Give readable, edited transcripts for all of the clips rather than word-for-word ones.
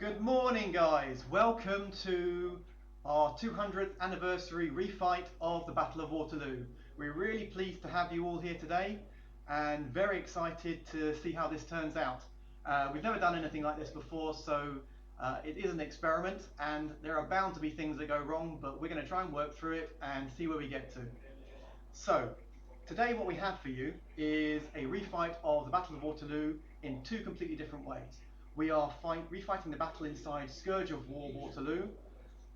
Good morning, guys. Welcome to our 200th anniversary refight of the Battle of Waterloo. We're really pleased to have you all here today and very excited to see how this turns out. We've never done anything like this before, so it is an experiment and there are bound to be things that go wrong, but we're going to try and work through it and see where we get to. So, today what we have for you is a refight of the Battle of Waterloo in two completely different ways. We are refighting the battle inside Scourge of War Waterloo,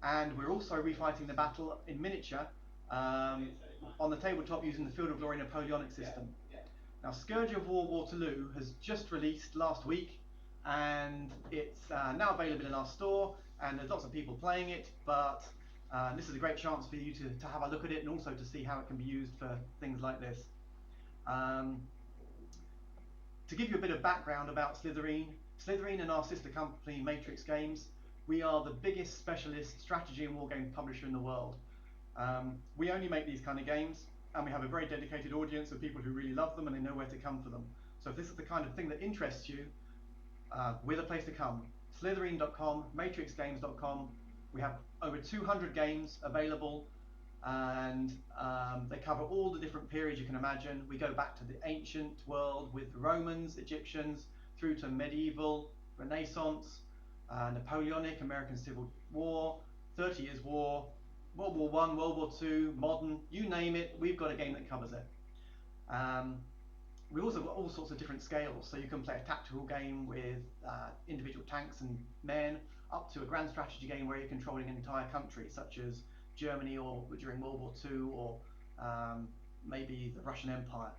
and we're also refighting the battle in miniature on the tabletop using the Field of Glory Napoleonic system. Now, Scourge of War Waterloo has just released last week, and it's now available in our store, and there's lots of people playing it, but this is a great chance for you to have a look at it and also to see how it can be used for things like this. To give you a bit of background about Slytherin and our sister company Matrix Games, we are the biggest specialist strategy and wargame publisher in the world. We only make these kind of games, and we have a very dedicated audience of people who really love them and they know where to come for them. So if this is the kind of thing that interests you, we're the place to come. Slytherin.com, matrixgames.com. We have over 200 games available, and they cover all the different periods you can imagine. We go back to the ancient world with the Romans, Egyptians, through to medieval, Renaissance, Napoleonic, American Civil War, 30 Years' War, World War I, World War II, modern, you name it, we've got a game that covers it. We've also got all sorts of different scales, so you can play a tactical game with individual tanks and men, up to a grand strategy game where you're controlling an entire country, such as Germany or during World War II, or maybe the Russian Empire.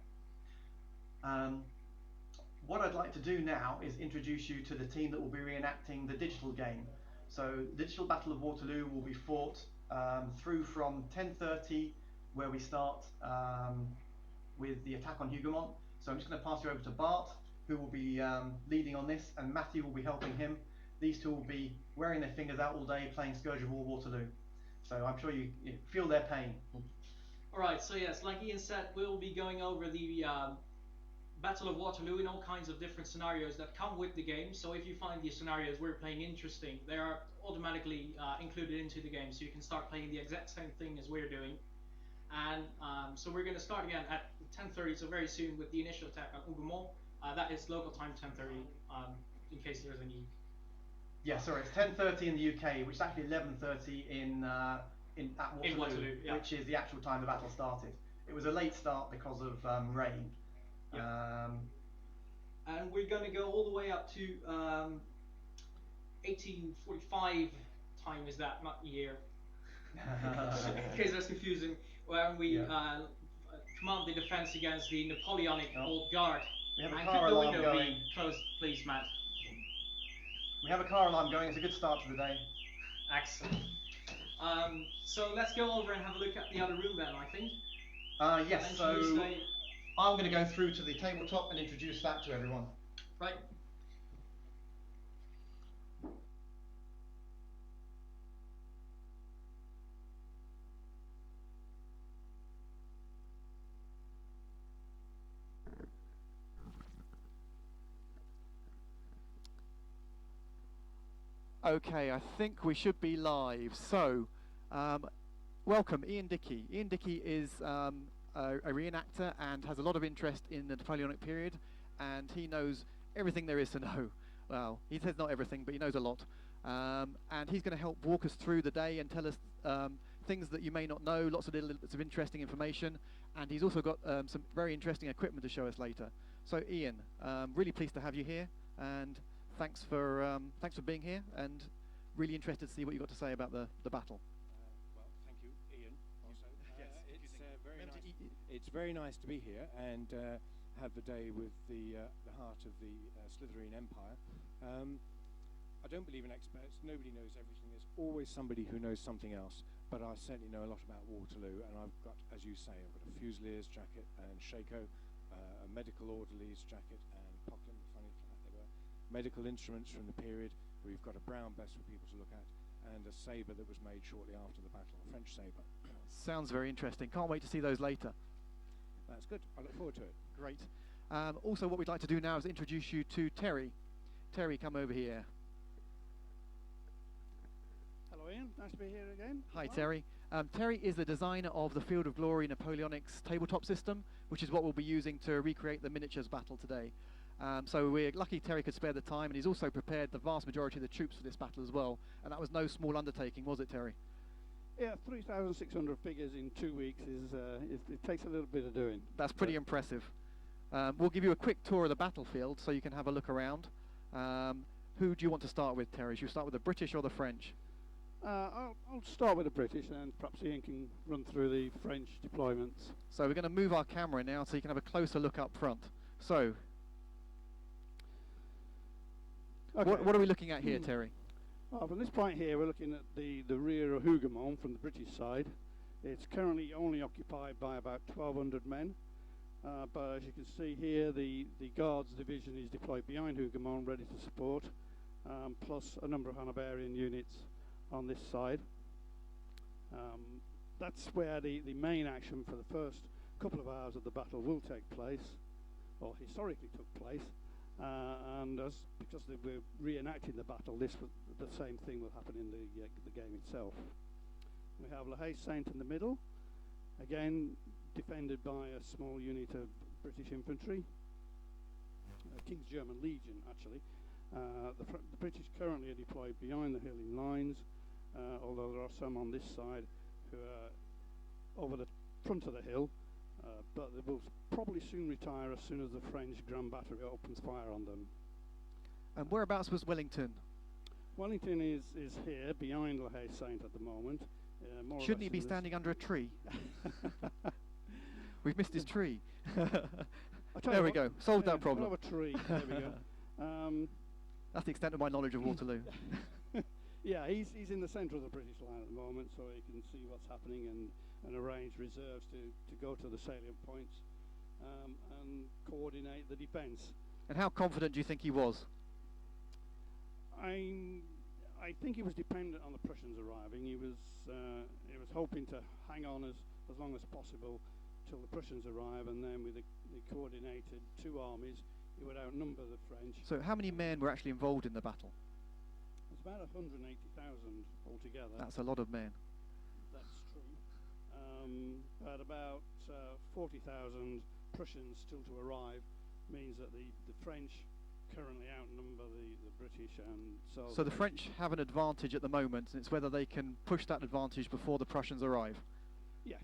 What I'd like to do now is introduce you to the team that will be reenacting the digital game. So the digital Battle of Waterloo will be fought through from 10:30, where we start with the attack on Hougoumont. So I'm just going to pass you over to Bart, who will be leading on this, and Matthew will be helping him. These two will be wearing their fingers out all day playing Scourge of War Waterloo. So I'm sure you feel their pain. Alright, so yes, like Ian said, we'll be going over the Battle of Waterloo in all kinds of different scenarios that come with the game. So if you find the scenarios we're playing interesting, they are automatically included into the game, so you can start playing the exact same thing as we're doing. And so we're going to start again at 10:30, so very soon, with the initial attack on Hougoumont. That is local time 10:30, in case there's any. Yeah, sorry, it's 10:30 in the UK, which is actually 11:30 at Waterloo, yeah, which is the actual time the battle started. It was a late start because of rain. Yeah. And we're going to go all the way up to 1845 time, is that, not year? In case that's confusing, when we command the defense against the Napoleonic Old Guard. We have a car alarm going. Be closed, please, Matt. We have a car alarm going. It's a good start to the day. Excellent. So let's go over and have a look at the other room then, I think. Yes, so I'm going to go through to the tabletop and introduce that to everyone. Right. Okay, I think we should be live. So, welcome, Ian Dickey. Ian Dickey is a reenactor and has a lot of interest in the Napoleonic period, and he knows everything there is to know. Well, he says not everything, but he knows a lot. And he's going to help walk us through the day and tell us things that you may not know, lots of little bits of interesting information, and he's also got some very interesting equipment to show us later. So, Ian, really pleased to have you here, and thanks for being here, and really interested to see what you've got to say about the battle. Well, thank you, Ian. Also, it's very nice to be here and have the day with the heart of the Slytherin Empire. I don't believe in experts. Nobody knows everything. There's always somebody who knows something else. But I certainly know a lot about Waterloo, and I've got, as you say, I've got a Fusilier's jacket and Shako, a medical orderly's jacket, and Pocklam, funny they were. Medical instruments from the period. We've got a brown bess for people to look at, and a sabre that was made shortly after the battle, a French sabre. Sounds very interesting. Can't wait to see those later. That's good. I look forward to it. Great. Also, what we'd like to do now is introduce you to Terry. Terry, come over here. Hello, Ian. Nice to be here again. Hi, Well, Terry. Terry is the designer of the Field of Glory Napoleonics tabletop system, which is what we'll be using to recreate the miniatures battle today. So we're lucky Terry could spare the time, and he's also prepared the vast majority of the troops for this battle as well. And that was no small undertaking, was it, Terry? Yeah, 3,600 figures in 2 weeks it takes a little bit of doing. That's pretty impressive. We'll give you a quick tour of the battlefield so you can have a look around. Who do you want to start with, Terry? Should you start with the British or the French? I'll start with the British, and perhaps Ian can run through the French deployments. So we're going to move our camera now so you can have a closer look up front. So, Okay. what are we looking at here, Terry? Well, from this point here, we're looking at the rear of Hougoumont from the British side. It's currently only occupied by about 1,200 men, but as you can see here, the Guards division is deployed behind Hougoumont, ready to support, plus a number of Hanoverian units on this side. That's where the main action for the first couple of hours of the battle will take place, or historically took place. And because we're reenacting the battle, the same thing will happen in the game itself. We have La Haye Saint in the middle, again defended by a small unit of British infantry, King's German Legion actually. The British currently are deployed behind the hilly lines, although there are some on this side who are over the front of the hill. But they will probably soon retire as soon as the French Grand Battery opens fire on them. And whereabouts was Wellington? Wellington is here behind La Haye Saint at the moment. More or Shouldn't he less be in this- standing under a tree? We've missed his tree. I'll tell There you we what, go. Solved that we'll problem. have a tree. There we go. That's the extent of my knowledge of Waterloo. Yeah, he's in the centre of the British line at the moment, so he can see what's happening and arrange reserves to go to the salient points and coordinate the defence. And how confident do you think he was? I think he was dependent on the Prussians arriving. He was hoping to hang on as long as possible till the Prussians arrive, and then with the coordinated two armies, he would outnumber the French. So how many men were actually involved in the battle? It's about 180,000 altogether. That's a lot of men. That's true. But about 40,000 Prussians still to arrive means that the French currently outnumber the British, and So the French have an advantage at the moment, and it's whether they can push that advantage before the Prussians arrive. Yes,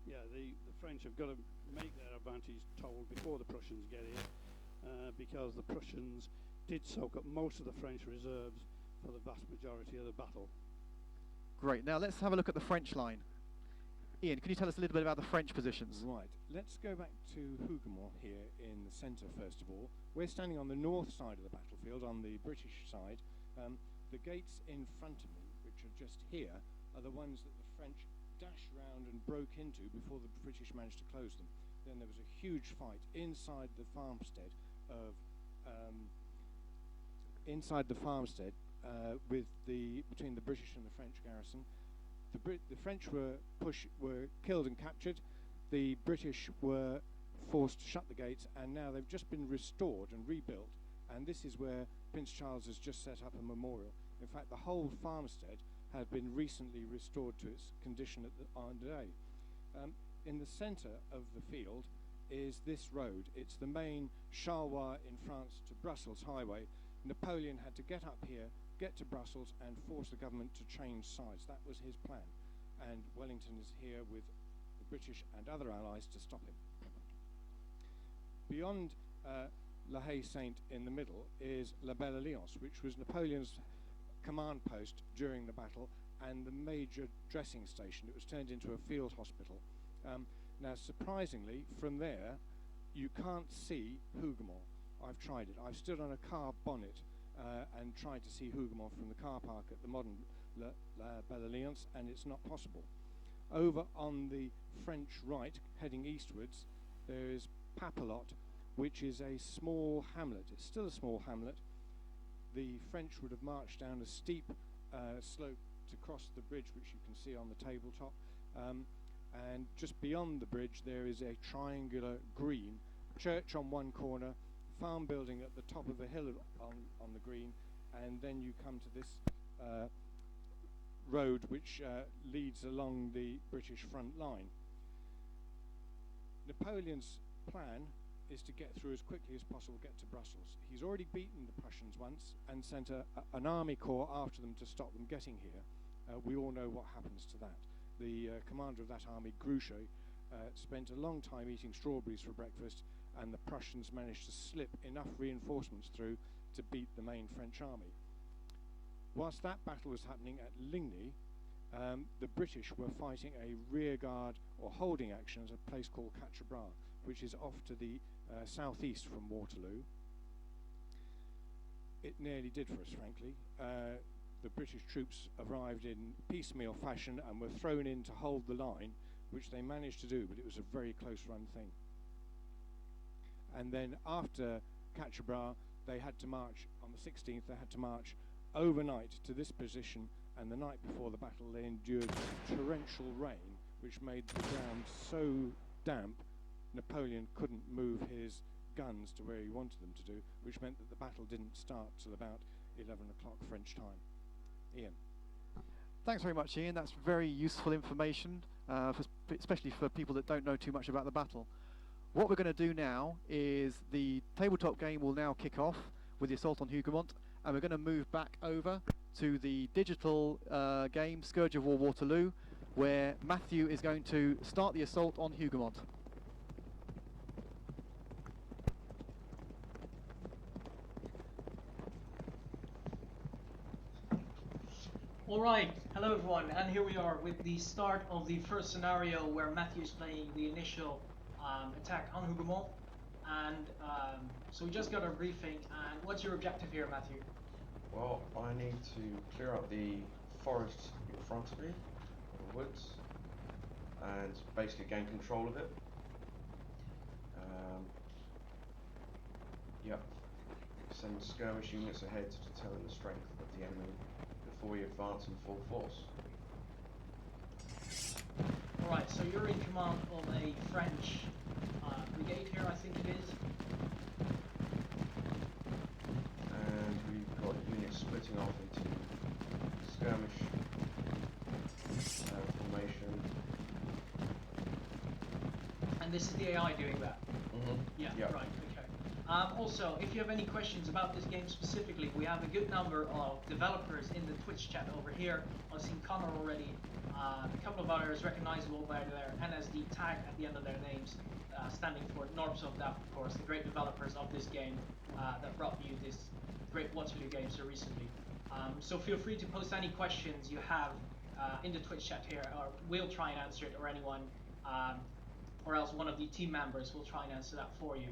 yeah, the French have got to make their advantage told before the Prussians get here, because the Prussians did soak up most of the French reserves for the vast majority of the battle. Great. Now let's have a look at the French line. Ian, can you tell us a little bit about the French positions? Right, let's go back to Hougoumont here in the centre first of all. We're standing on the north side of the battlefield, on the British side. The gates in front of me, which are just here, are the ones that the French dashed round and broke into before the British managed to close them. Then there was a huge fight inside the farmstead between the British and the French garrison. The French were killed and captured. The British were forced to shut the gates, and now they've just been restored and rebuilt. And this is where Prince Charles has just set up a memorial. In fact, the whole farmstead has been recently restored to its condition on today. In the centre of the field is this road. It's the main Charleroi in France to Brussels highway. Napoleon had to get up here, get to Brussels, and force the government to change sides. That was his plan. And Wellington is here with the British and other allies to stop him. Beyond La Haye Saint in the middle is La Belle Alliance, which was Napoleon's command post during the battle and the major dressing station. It was turned into a field hospital. Now, surprisingly, from there, you can't see Hougoumont. I've tried it. I've stood on a car bonnet and tried to see Hougoumont from the car park at the modern La Belle Alliance, and it's not possible. Over on the French right, heading eastwards, there is Papelotte, which is a small hamlet. It's still a small hamlet. The French would have marched down a steep slope to cross the bridge, which you can see on the tabletop. And just beyond the bridge, there is a triangular green, church on one corner, farm building at the top of a hill on the green, and then you come to this road which leads along the British front line. Napoleon's plan is to get through as quickly as possible, get to Brussels. He's already beaten the Prussians once and sent an army corps after them to stop them getting here. We all know what happens to that. The commander of that army, Grouchy, spent a long time eating strawberries for breakfast, and the Prussians managed to slip enough reinforcements through to beat the main French army. Whilst that battle was happening at Ligny, the British were fighting a rearguard or holding action at a place called Quatre Bras, which is off to the southeast from Waterloo. It nearly did for us, frankly. The British troops arrived in piecemeal fashion and were thrown in to hold the line, which they managed to do, but it was a very close run thing. And then after Quatre Bras, they had to march, on the 16th, they had to march overnight to this position, and the night before the battle they endured torrential rain, which made the ground so damp Napoleon couldn't move his guns to where he wanted them to do, which meant that the battle didn't start till about 11 o'clock French time. Ian. Thanks very much, Ian. That's very useful information, especially for people that don't know too much about the battle. What we're going to do now is the tabletop game will now kick off with the assault on Hougoumont, and we're going to move back over to the digital game Scourge of War Waterloo, where Matthew is going to start the assault on Hougoumont. Alright, hello everyone, and here we are with the start of the first scenario where Matthew's playing the initial attack on Hougoumont. And so we just got a briefing, and what's your objective here, Matthew? Well, I need to clear up the forest in front of me, the woods, and basically gain control of it. Yep. Send skirmish units ahead to determine the strength of the enemy before we advance in full force. Alright, so you're in command of a French brigade here, I think it is. And we've got units splitting off into skirmish formation. And this is the AI doing that? Mm-hmm. Yeah, Yep. right, okay. Also, if you have any questions about this game specifically, we have a good number of developers in the Twitch chat over here. I've seen Connor already, a couple of others recognizable by their NSD tag at the end of their names, standing for Norbs of Death, of course, the great developers of this game that brought you this great Waterloo game so recently. So feel free to post any questions you have in the Twitch chat here, or we'll try and answer it, or anyone, or else one of the team members will try and answer that for you.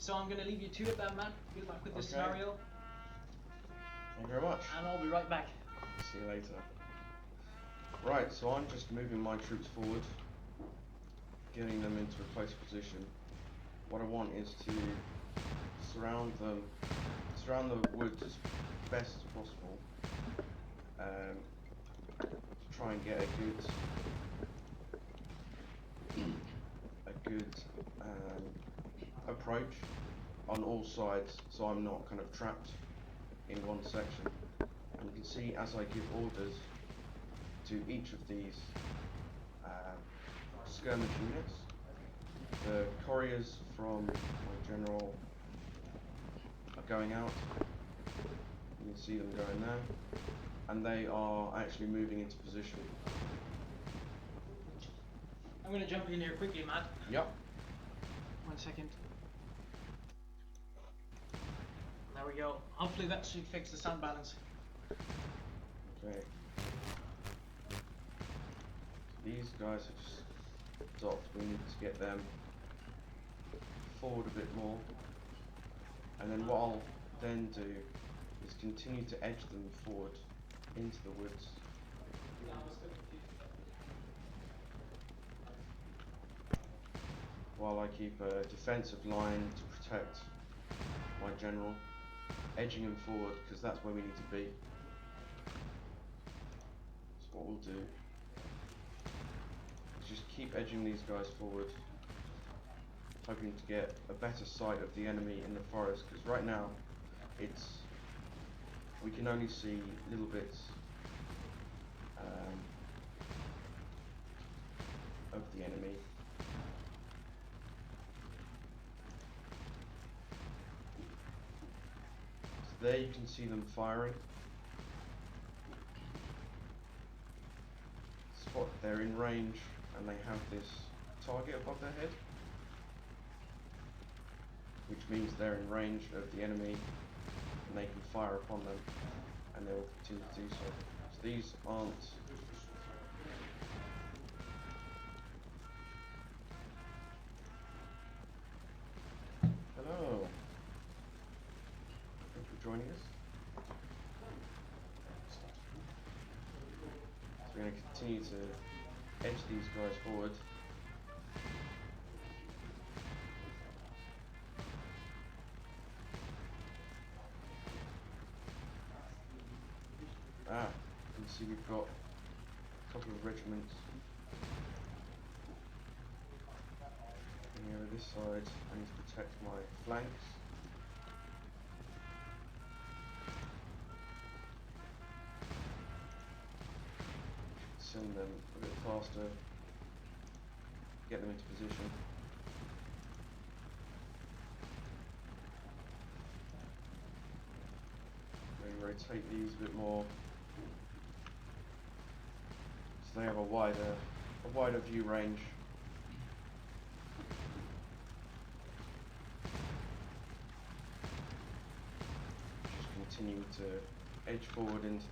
So I'm going to leave you to it then, Matt. Good luck with this scenario. Thank you very much. And I'll be right back. See you later. Right, so I'm just moving my troops forward, getting them into a close position. What I want is to surround the woods as best as possible. Try and get a good approach on all sides, so I'm not kind of trapped in one section. And you can see as I give orders to each of these skirmish units, the couriers from my general are going out. You can see them going there, and they are actually moving into position. I'm going to jump in here quickly, Matt. Yep. 1 second. There we go. Hopefully that should fix the sound balance. Okay. These guys are just docked. We need to get them forward a bit more. And then what I'll then do is continue to edge them forward into the woods. While I keep a defensive line to protect my general, edging him forward because that's where we need to be. So what we'll do is just keep edging these guys forward, hoping to get a better sight of the enemy in the forest, because right now it's we can only see little bits of the enemy. So there you can see them firing. Spot they're in range and they have this target above their head, which means they're in range of the enemy and they can fire upon them, and they will continue to do so. So these aren't hello. Thanks for joining us. So we're going to continue to edge these guys forward. You can see we've got a couple of regiments coming over this side. I need to protect my flanks. Send them a bit faster, get them into position. Maybe rotate these a bit more, so they have a wider view range. Just continue to edge forward into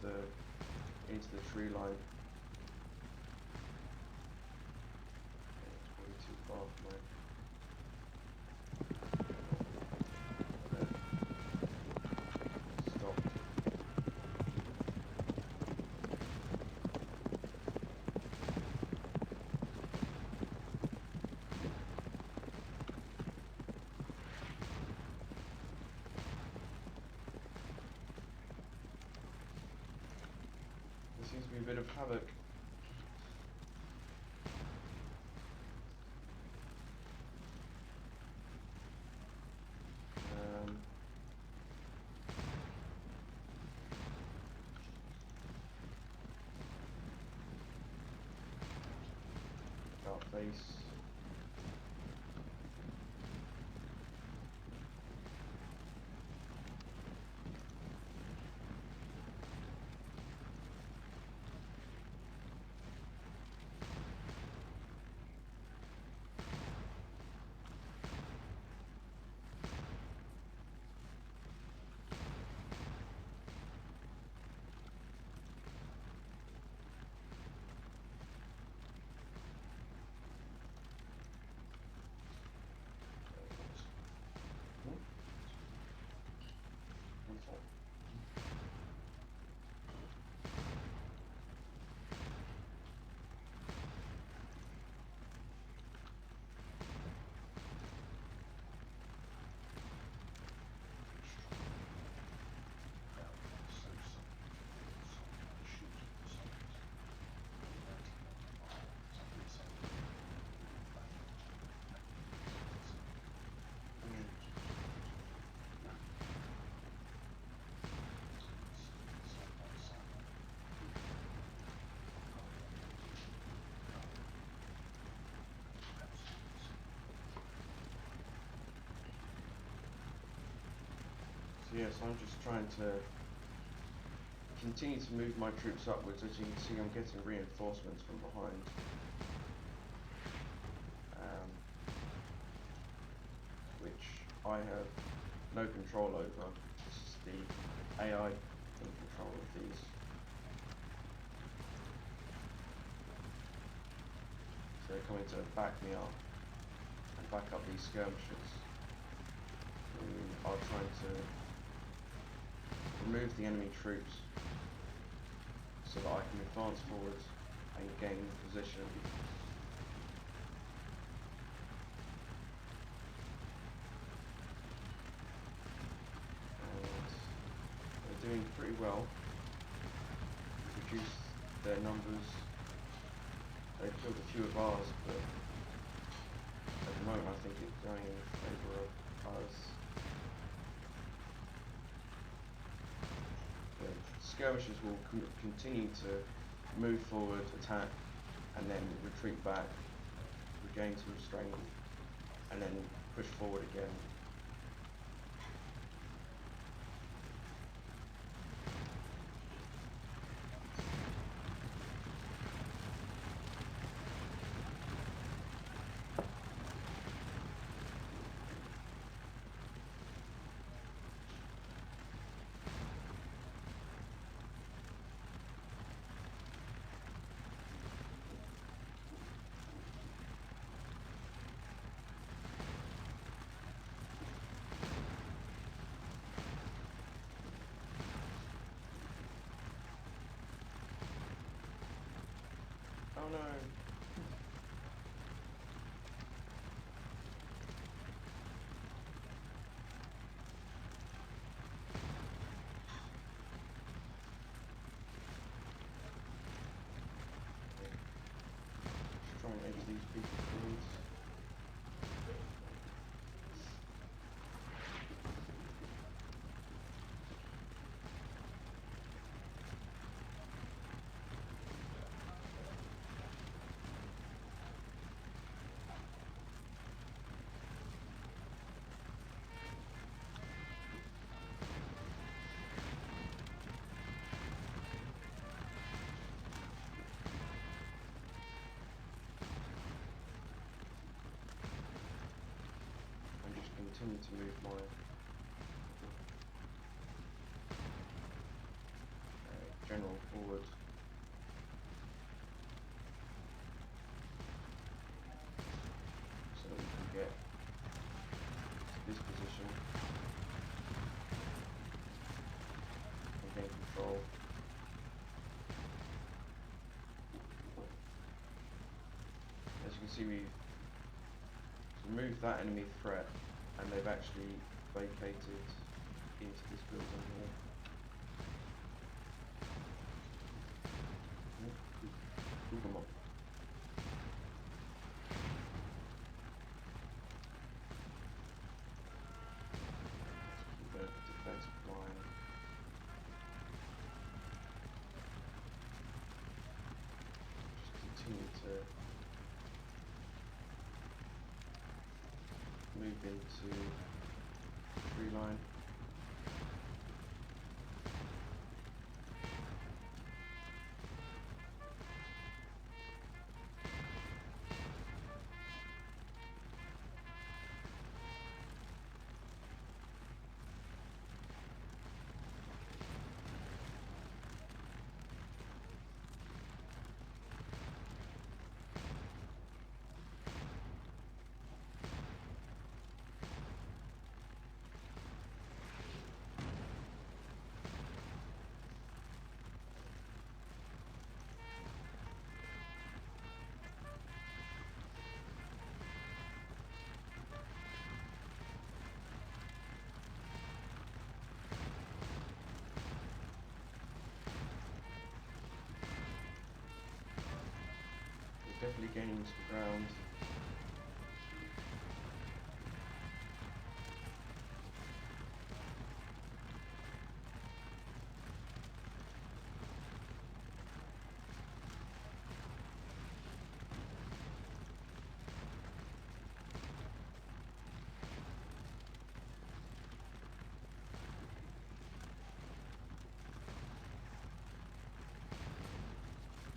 the tree line. It's probably too far for my seems to be a bit of havoc. About face. Yes, I'm just trying to continue to move my troops upwards. As you can see, I'm getting reinforcements from behind. Which I have no control over. This is the AI in control of these. So they're coming to back me up and back up these skirmishers who are trying to remove the enemy troops so that I can advance forward and gain position. And they're doing pretty well. Reduce their numbers. They've killed a few of ours, but at the moment I think it's going in favour of us. skirmishers will continue to move forward, attack, and then retreat back, regain some strength, and then push forward again. Oh no. Just try and edge these people forwards. Continue to move my general forward. So that we can get to this position and gain control. As you can see, we've removed that enemy threat, and they've actually vacated into this building here. Ooh, come on. Keep the defensive line. Just continue to move into tree line. Definitely gaining some ground.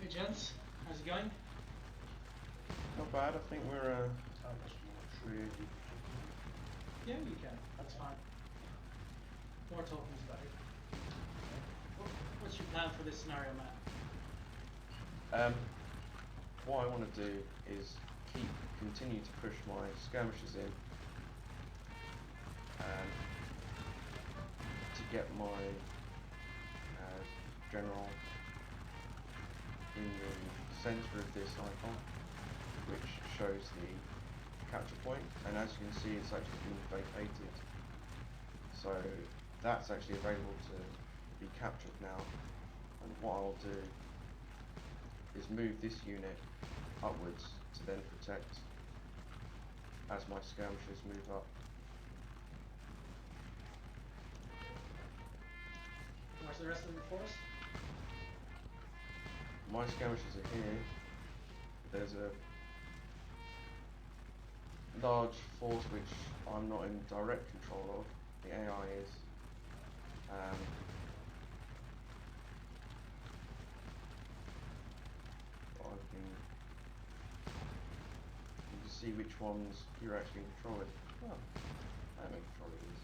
Hey gents, how's it going? Not bad. I think we're tree. Yeah, you can. That's fine. More talking is better. What's your plan for this scenario, Matt? What I want to do is continue to push my skirmishers in, and to get my general in the centre of this icon, which shows the capture point, and as you can see, it's actually been vacated. So that's actually available to be captured now. And what I'll do is move this unit upwards to then protect as my skirmishers move up. Watch the rest rest of the force? My skirmishers are here. There's a large force which I'm not in direct control of. The AI is. I can see which ones you're actually in control with. Oh, I'm in control of these.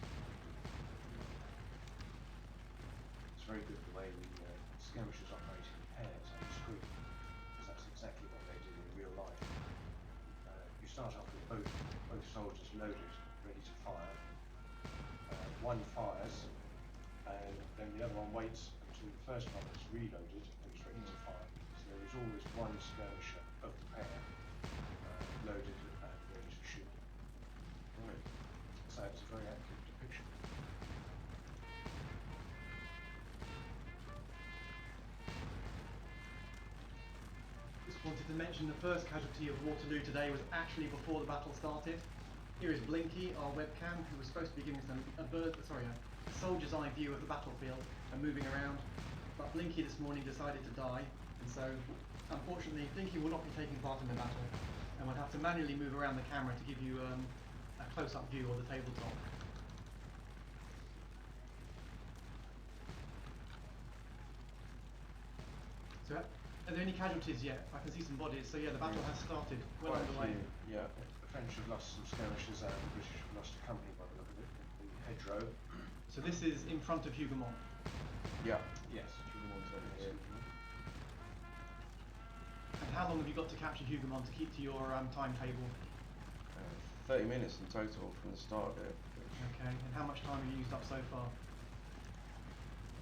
It's very good the way the skirmishers operate in pairs on the screen, because that's exactly what they do in real life. You start off with both soldiers loaded, ready to fire. One fires, and then the other one waits until the first one is reloaded and is ready to fire. So there is always one skirmisher of the pair loaded and ready to shoot. Right. So it's a very accurate depiction. Just wanted to mention the first casualty of Waterloo today was actually before the battle started. Here is Blinky, our webcam, who was supposed to be giving us a soldier's eye view of the battlefield and moving around. But Blinky this morning decided to die, and so unfortunately Blinky will not be taking part in the battle, and we'll have to manually move around the camera to give you a close-up view of the tabletop. So, are there any casualties yet? I can see some bodies. So yeah, the battle has started. Well Quite a underway. few, yeah. The French have lost some skirmishers and the British have lost a company by the look of it, the hedgerow. So this is in front of Hougoumont. Yeah. Yes. Through the ones over here. And how long have you got to capture Hougoumont to keep to your timetable? 30 minutes in total from the start of it, which Okay. And how much time have you used up so far?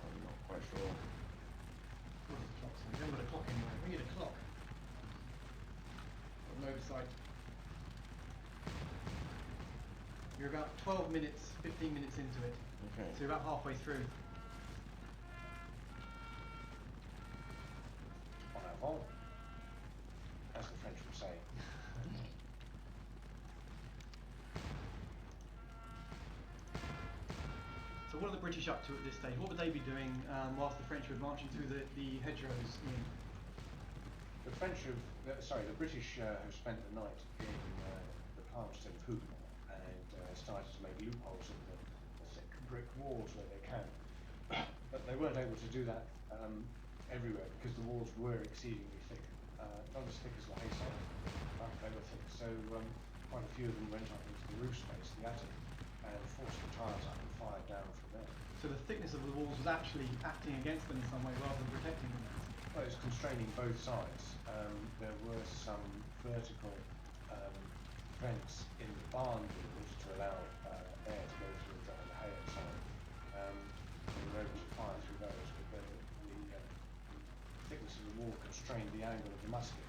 I'm not quite sure. What does the clock say? We haven't got a clock anywhere. We need a clock. On the oversight. You're about 12 minutes, 15 minutes into it. Okay. So you're about halfway through. En avant, as the French would say. So what are the British up to at this stage? What would they be doing whilst the French were marching through the hedgerows? The British have spent the night in the palms of Hougoumont and started to make loopholes in the thick brick walls where they can. But they weren't able to do that everywhere because the walls were exceedingly thick. Not as thick as the Hayside, but they were thick. So quite a few of them went up into the roof space, the attic, and forced the tiles up and fired down from there. So the thickness of the walls was actually acting against them in some way rather than protecting them. Well, it was constraining both sides. There were some vertical vents in the barn walls to allow air to go through and dry the hay outside. They were able to fire through those, but the thickness of the wall constrained the angle of the musket.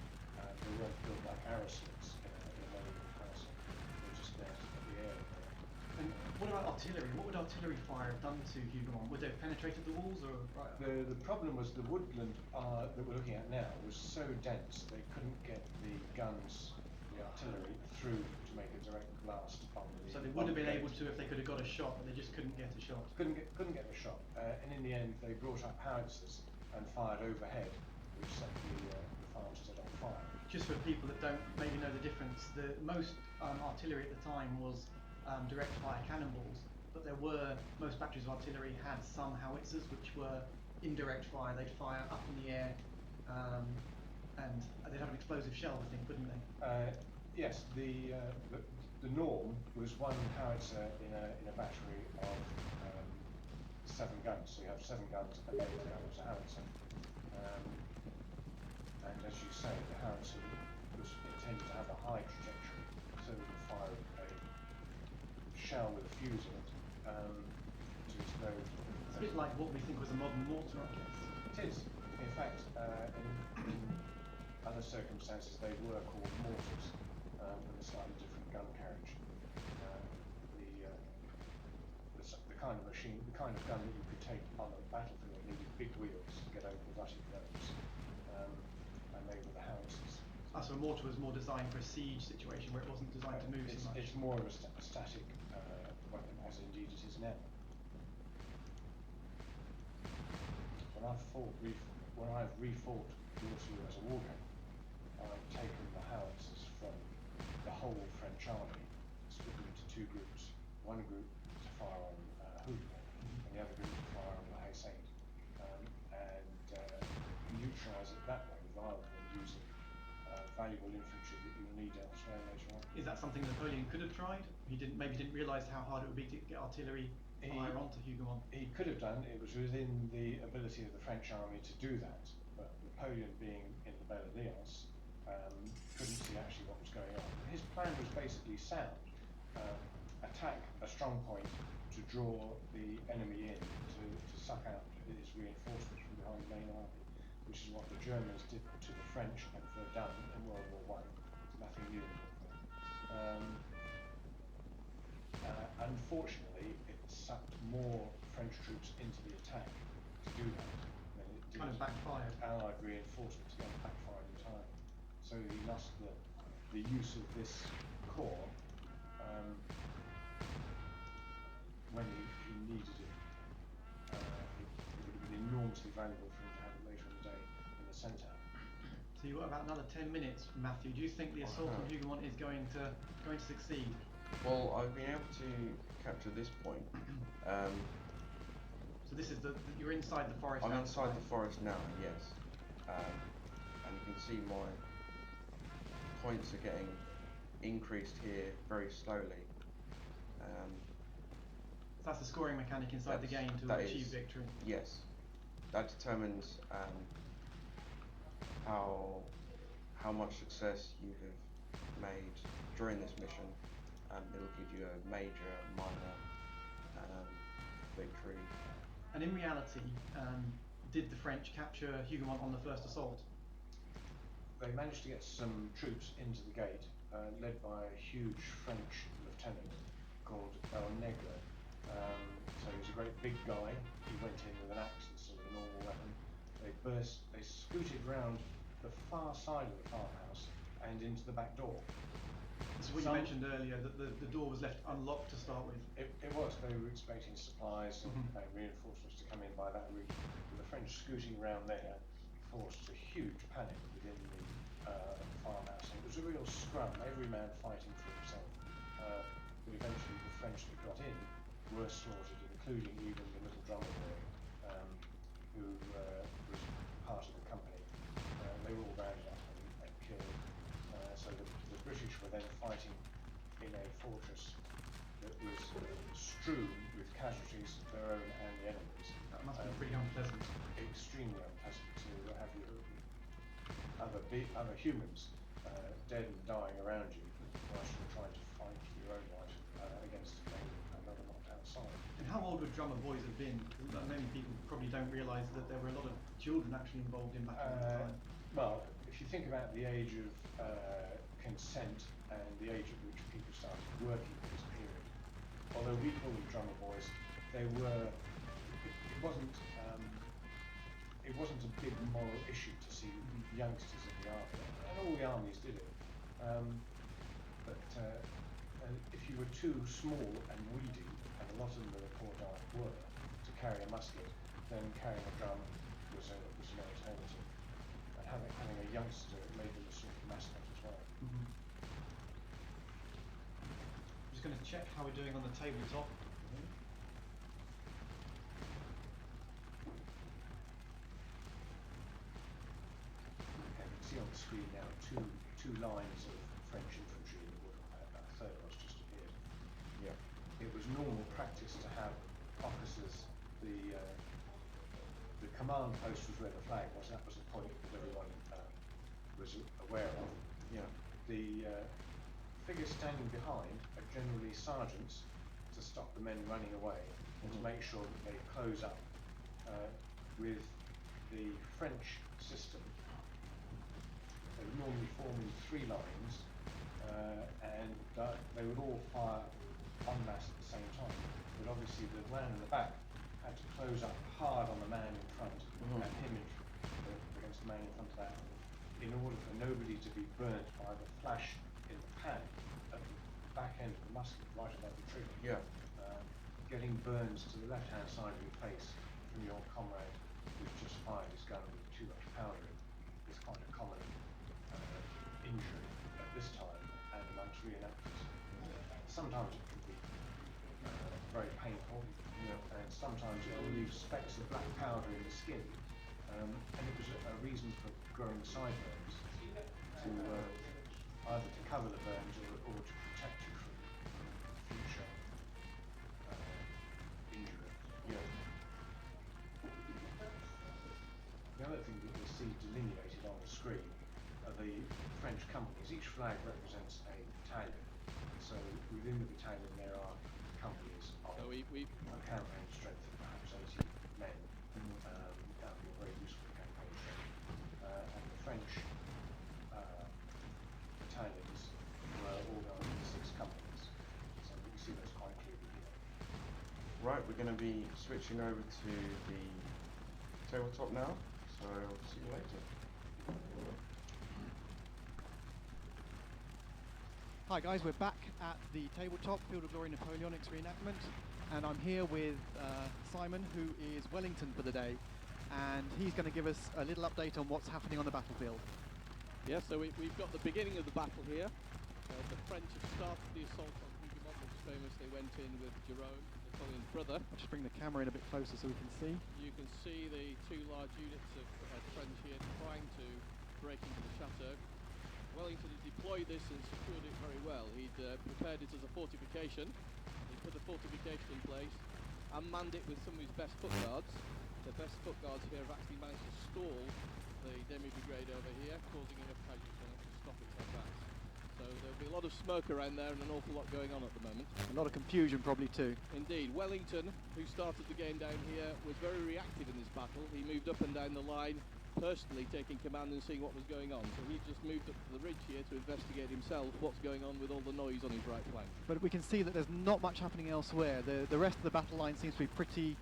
They weren't built like arrow slits in a medieval castle. They were just there to get the air in there. And what about artillery? What would artillery fire have done to Hougoumont? Would they have penetrated the walls or right? The problem was the woodland that we're looking at now was so dense they couldn't get the guns, the artillery, through to make a direct blast on the. So they would have been able to if they could have got a shot, but they just couldn't get a shot. Couldn't get the shot, and in the end they brought up howitzers and fired overhead, which set the farmstead on fire. Just for people that don't maybe know the difference, the most artillery at the time was direct fire cannonballs, but most batteries of artillery had some howitzers which were indirect fire. They'd fire up in the air, and they'd have an explosive shell, I think, wouldn't they? Yes, the norm was one howitzer in a battery of 7 guns. So you have 7 guns and then that was a howitzer. And as you say, the howitzer was intended to have a high trajectory, so it would fire a shell with a fuse in it to explode. It's a bit like what we think was a modern mortar, I guess. It is. In fact, in other circumstances, they were called mortars with a slightly different gun carriage. The kind of machine, the kind of gun that you could take on a battlefield needed big wheels to get over the rutty roads, and they were the howitzers. So a mortar was more designed for a siege situation where it wasn't designed to move so much. It's more of a static weapon, as indeed it is now. when I've refought Waterloo as a war game, I've taken the howitzers from the whole French army, split them into two groups. One group to fire on Hougoumont, and the other group to fire on La Haye Sainte, and neutralise it that way rather than using valuable infantry that you'll need elsewhere later on. Is that something Napoleon could have tried? He didn't realise how hard it would be to get artillery fire onto Hougoumont. He could have done. It was within the ability of the French army to do that, but Napoleon, being in the Belle Alliance, couldn't see actually what was going on. His plan was basically sound: attack a strong point to draw the enemy in to suck out his reinforcements from behind the main army, which is what the Germans did to the French and were done in World War I. Nothing new. Unfortunately, it sucked more French troops into the attack to do that than it did. Kind of backfired. Allied reinforcements again backfired entirely. So he lost the use of this corps when he needed it. It would have been enormously valuable for him to have it later in the day in the centre. So you've got about another 10 minutes, Matthew. Do you think the assault on Hougoumont is going to succeed? Well, I've been able to capture this point. So this is you're inside the forest. I'm inside the forest now, yes. And you can see my points are getting increased here very slowly. That's the scoring mechanic inside the game to achieve victory. Yes, that determines how much success you have made during this mission. It'll give you a major, minor victory. And in reality, did the French capture Hougoumont on the first assault? They managed to get some troops into the gate, led by a huge French lieutenant called El Negre. So he was a great big guy. He went in with an axe instead of a normal weapon. They scooted round the far side of the farmhouse and into the back door. This is what you mentioned earlier, that the door was left unlocked to start with. It was. They were expecting supplies and reinforcements to come in by that route. But the French scooting around there forced a huge panic within the farmhouse. It was a real scrum, every man fighting for himself. But eventually the French that got in were slaughtered, including even the little drummer boy who was part of the company. They were all rounded up and killed. So the British were then fighting in a fortress that was strewn with casualties, their own and the enemy's. That must be pretty unpleasant. Extremely unpleasant to have your other humans dead and dying around you whilst you're trying to fight for your own life against another knocked outside. And how old would drummer boys have been? Many people probably don't realise that there were a lot of children actually involved in battle at the time. Well, if you think about the age of consent and the age at which people started working in this period, although we call them drummer boys, they were. It wasn't a big moral issue to see youngsters in the army, and all the armies did it. But if you were too small and weedy, and a lot of them the report were, to carry a musket, then carrying a drum was an alternative. And having a youngster made them a sort of mascot as well. I'm just going to check how we're doing on the tabletop. On the screen now two lines of French infantry in the wood. A third one's just appeared. Yeah. It was normal practice to have officers. The command post was where the flag was. That was the point that everyone was aware of. Yeah. The figures standing behind are generally sergeants to stop the men running away and to make sure that they close up. With the French system, they would normally form in three lines, and they would all fire en masse at the same time. But obviously the man in the back had to close up hard on the man in front and him against the man in front of that, in order for nobody to be burnt by the flash in the pan at the back end of the musket, right above the trigger. Yeah. Getting burns to the left-hand side of your face from your comrade was just fired his gun with too much powder in is quite a common injury at this time and amongst reenactors. Sometimes it can be very painful, and sometimes it will leave specks of black powder in the skin, and it was a reason for growing the sideburns to either to cover the burns or to protect you from future injury. The other thing that you'll see delineated on the screen are the French companies. Each flag represents a battalion. So within the battalion there are companies of a campaign strength of perhaps 80 men. That would be a very useful campaign strength. And the French battalions were organised into 6 companies. So you can see those quite clearly here. Right, we're going to be switching over to the tabletop now, so I'll see you later. Hi guys, we're back at the tabletop Field of Glory Napoleonics reenactment, and I'm here with Simon, who is Wellington for the day, and he's going to give us a little update on what's happening on the battlefield. Yeah, so we've got the beginning of the battle here. The French have started the assault on Hougoumont, which famously went in with Jerome, Napoleon's brother. I'll just bring the camera in a bit closer so we can see. You can see the 2 large units of French here trying to break into the chateau. Wellington had deployed this and secured it very well. He'd prepared it as a fortification. He put a fortification in place and manned it with some of his best foot guards. The best foot guards here have actually managed to stall the demi-brigade over here, causing enough casualties on it to stop its advance. So there'll be a lot of smoke around there and an awful lot going on at the moment. A lot of confusion probably too. Indeed. Wellington, who started the game down here, was very reactive in this battle. He moved up and down the line, personally taking command and seeing what was going on. So he just moved up to the ridge here to investigate himself what's going on with all the noise on his right flank. But we can see that there's not much happening elsewhere. The rest of the battle line seems to be pretty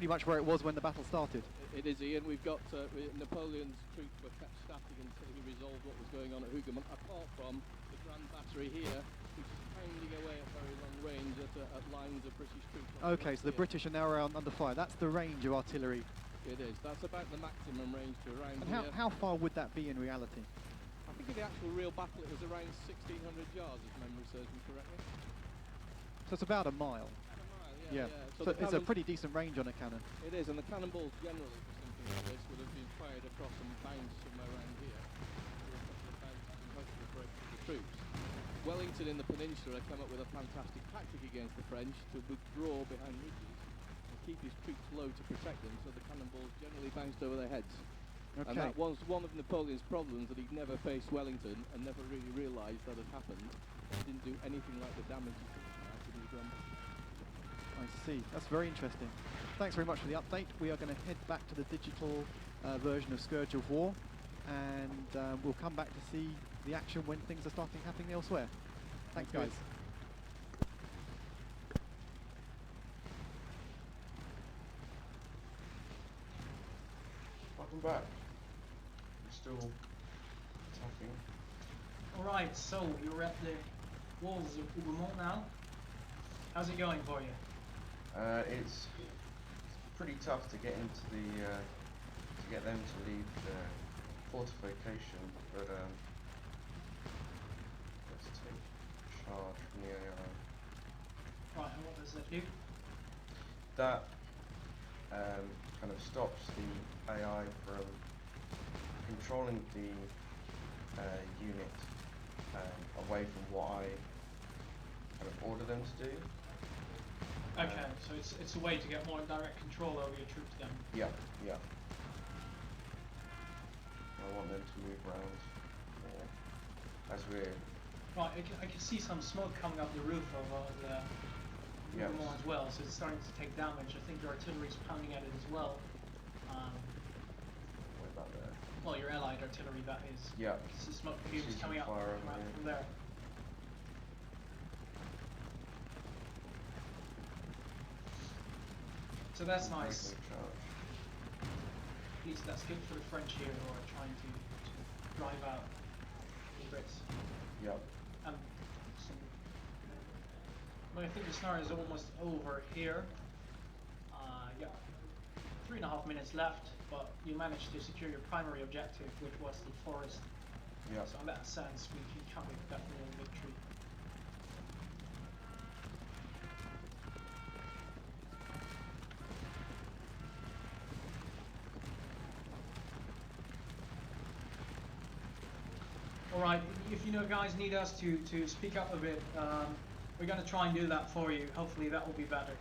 much where it was when the battle started. It is, Ian. We've got Napoleon's troops were kept static until he resolved what was going on at Hougoumont, apart from the Grand Battery here, which is pounding away at very long range at lines of British troops. Okay, so the British are now around under fire. That's the range of artillery. It is. That's about the maximum range to around And here. how far would that be in reality? I think in the actual real battle it was around 1,600 yards, if memory serves me correctly. So it's about a mile. About a mile, Yeah. So So it's a pretty decent range on a cannon. It is, and the cannonballs generally for something like this would have been fired across and bounced somewhere around here. A couple of bounces and hopefully break through the troops. Wellington in the peninsula come up with a fantastic tactic against the French to withdraw behind ridges and keep his troops low to protect them, so the cannonballs generally bounced over their heads. Okay. And that was one of Napoleon's problems, that he'd never faced Wellington and never really realised that had happened. He didn't do anything like the damage he could have after his run. I see. That's very interesting. Thanks very much for the update. We are going to head back to the digital version of Scourge of War, and we'll come back to see the action when things are starting happening elsewhere. Thanks, Thank you. guys. Welcome back. We're still attacking. Alright, so you're at the walls of Hougoumont now. How's it going for you? It's pretty tough to get into the to get them to leave the fortification, but let's take charge from the AI. Right, and what does that do? That kind of stops the AI from controlling the unit away from what I kind of order them to do. Okay, so it's a way to get more direct control over your troops then. Yeah, yeah. I want them to move around more as we're. Right, I can see some smoke coming up the roof of the Yes. Hougoumont as well, so it's starting to take damage. I think your artillery's pounding at it as well. What about there? Well, your allied artillery, that is. Yeah. You can see smoke See fumes some coming out fire over from here. there. So that's nice. Breaking charge. At least that's good for the French here who are trying to drive out the Brits. Yep. Well, I think the scenario is almost over here. Yeah, 3-9 3.5 minutes left, but you managed to secure your primary objective, which was the forest. Yeah. So in that sense, we can count it definitely a victory. Alright, if you know guys need us to speak up a bit, we're going to try and do that for you. Hopefully that will be better.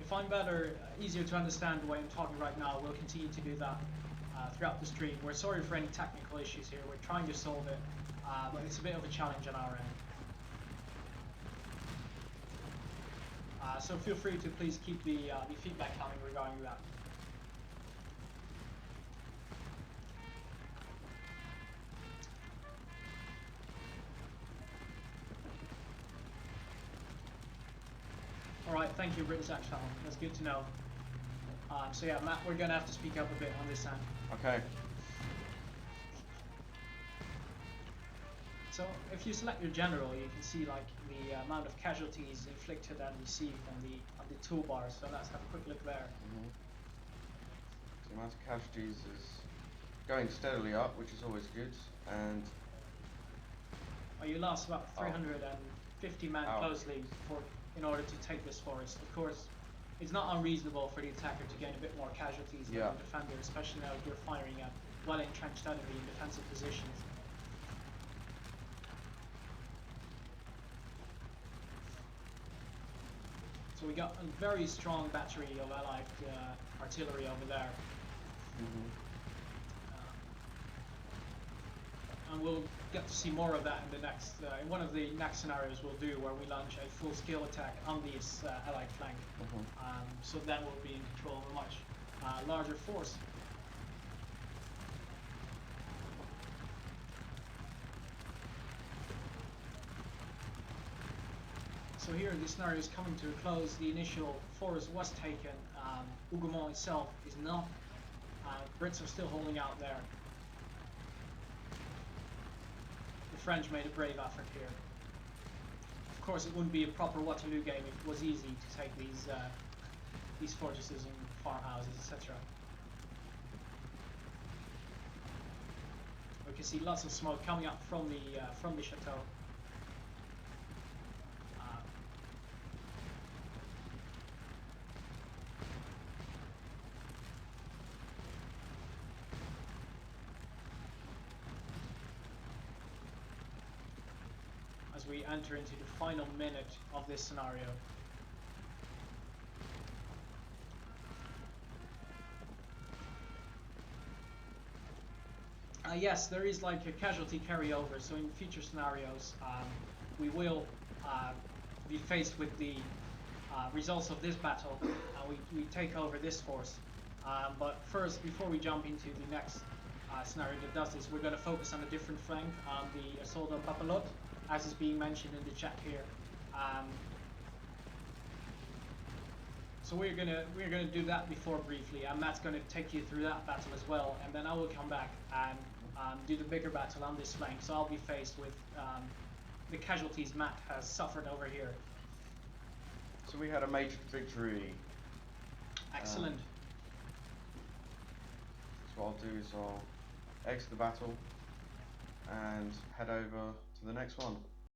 If I'm better, easier to understand the way I'm talking right now, we'll continue to do that throughout the stream. We're sorry for any technical issues here. We're trying to solve it, but it's a bit of a challenge on our end. So feel free to please keep the feedback coming regarding that. Alright, thank you, British Exile. That's good to know. So yeah, Matt, we're going to have to speak up a bit on this end. Okay. So if you select your general, you can see like the amount of casualties inflicted and received on the toolbar. So let's have a quick look there. Mm-hmm. The amount of casualties is going steadily up, which is always good, and You lost about 350 men closely in order to take this forest. Of course, it's not unreasonable for the attacker to gain a bit more casualties than the defender, especially now you're firing at well-entrenched enemy in defensive positions. So we got a very strong battery of allied artillery over there. mm-hmm. And we'll get to see more of that in the next, in one of the next scenarios we'll do, where we launch a full-scale attack on this allied flank. Mm-hmm. So then we'll be in control of a much larger force. So here the scenario is coming to a close. The initial forest was taken. Hougoumont itself is not. Brits are still holding out there. The French made a brave effort here. Of course, it wouldn't be a proper Waterloo game if it was easy to take these fortresses and farmhouses, etc. We can see lots of smoke coming up from the chateau. As we enter into the final minute of this scenario. Yes, there is like a casualty carryover, so in future scenarios we will be faced with the results of this battle, and we take over this force. But first, before we jump into the next scenario that does this, we're going to focus on a different flank, the assault on Papelotte, as is being mentioned in the chat here. So we're gonna do that before briefly, and Matt's gonna take you through that battle as well, and then I will come back and do the bigger battle on this flank. So I'll be faced with the casualties Matt has suffered over here. So we had a major victory. Excellent. So what I'll do is I'll exit the battle and head over to the next one.